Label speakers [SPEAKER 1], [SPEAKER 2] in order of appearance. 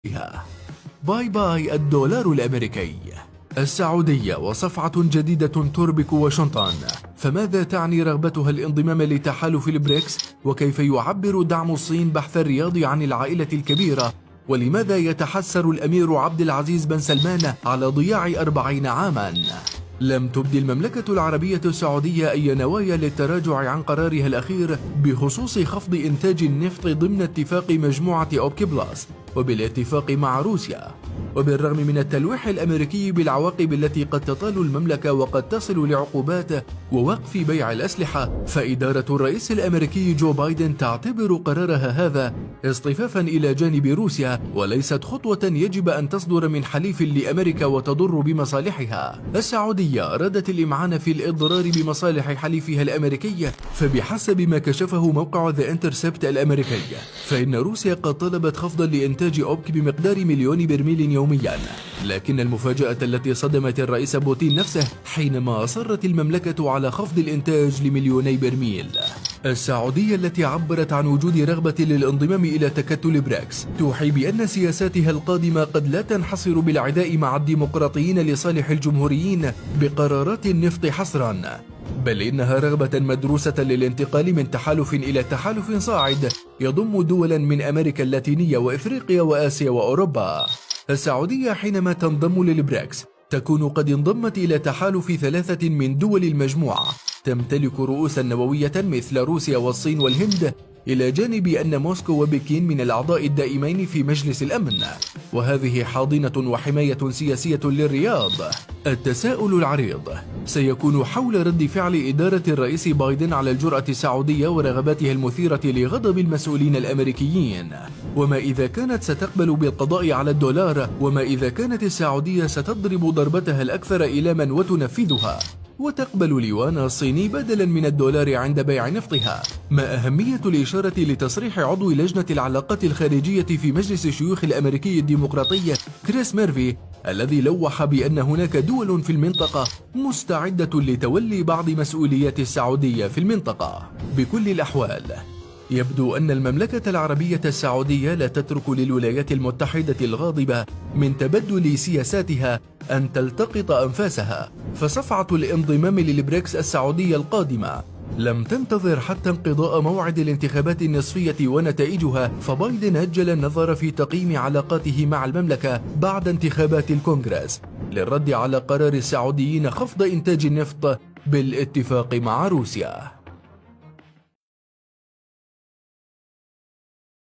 [SPEAKER 1] بها. باي باي الدولار الأمريكي. السعودية وصفعة جديدة تربك واشنطن، فماذا تعني رغبتها الانضمام لتحالف البريكس؟ وكيف يعبر دعم الصين بحث الرياض عن العائلة الكبيرة؟ ولماذا يتحسر الأمير عبد العزيز بن سلمان على ضياع 40 عاما؟ لم تبدي المملكة العربية السعودية أي نوايا للتراجع عن قرارها الأخير بخصوص خفض إنتاج النفط ضمن اتفاق مجموعة أوبك بلس وبالاتفاق مع روسيا. وبالرغم من التلويح الأمريكي بالعواقب التي قد تطال المملكة وقد تصل لعقوبات ووقف بيع الأسلحة، فإدارة الرئيس الأمريكي جو بايدن تعتبر قرارها هذا اصطفافا إلى جانب روسيا، وليست خطوة يجب أن تصدر من حليف لأمريكا وتضر بمصالحها. السعودية أرادت الإمعان في الإضرار بمصالح حليفها الأمريكي، فبحسب ما كشفه موقع ذا انترسبت الأمريكي، فإن روسيا قد طلبت خفضا لإنتاج أوبك بمقدار 1,000,000 برميل يوميا، لكن المفاجأة التي صدمت الرئيس بوتين نفسه حينما أصرت المملكة على خفض الإنتاج ل2,000,000 برميل. السعودية التي عبرت عن وجود رغبة للانضمام إلى تكتل بريكس توحي بأن سياساتها القادمة قد لا تنحصر بالعداء مع الديمقراطيين لصالح الجمهوريين بقرارات النفط حصرا، بل إنها رغبة مدروسة للانتقال من تحالف إلى تحالف صاعد يضم دولا من أمريكا اللاتينية وإفريقيا وآسيا وأوروبا. السعودية حينما تنضم للبريكس تكون قد انضمت إلى تحالف 3 من دول المجموعة تمتلك رؤوسا نووية مثل روسيا والصين والهند، إلى جانب أن موسكو وبكين من الأعضاء الدائمين في مجلس الأمن، وهذه حاضنة وحماية سياسية للرياض. التساؤل العريض سيكون حول رد فعل إدارة الرئيس بايدن على الجرأة السعودية ورغباتها المثيرة لغضب المسؤولين الأمريكيين، وما إذا كانت ستقبل بالقضاء على الدولار، وما إذا كانت السعودية ستضرب ضربتها الأكثر إيلاما وتنفذها وتقبل اليوان الصيني بدلا من الدولار عند بيع نفطها. ما أهمية الإشارة لتصريح عضو لجنة العلاقات الخارجية في مجلس الشيوخ الأمريكي الديمقراطي كريس ميرفي، الذي لوح بأن هناك دول في المنطقة مستعدة لتولي بعض مسؤوليات السعودية في المنطقة؟ بكل الأحوال يبدو أن المملكة العربية السعودية لا تترك للولايات المتحدة الغاضبة من تبدل سياساتها أن تلتقط أنفاسها، فصفعة الانضمام للبريكس السعودية القادمة لم تنتظر حتى انقضاء موعد الانتخابات النصفية ونتائجها، فبايدن أجل النظر في تقييم علاقاته مع المملكة بعد انتخابات الكونغرس للرد على قرار السعوديين خفض إنتاج النفط بالاتفاق مع روسيا.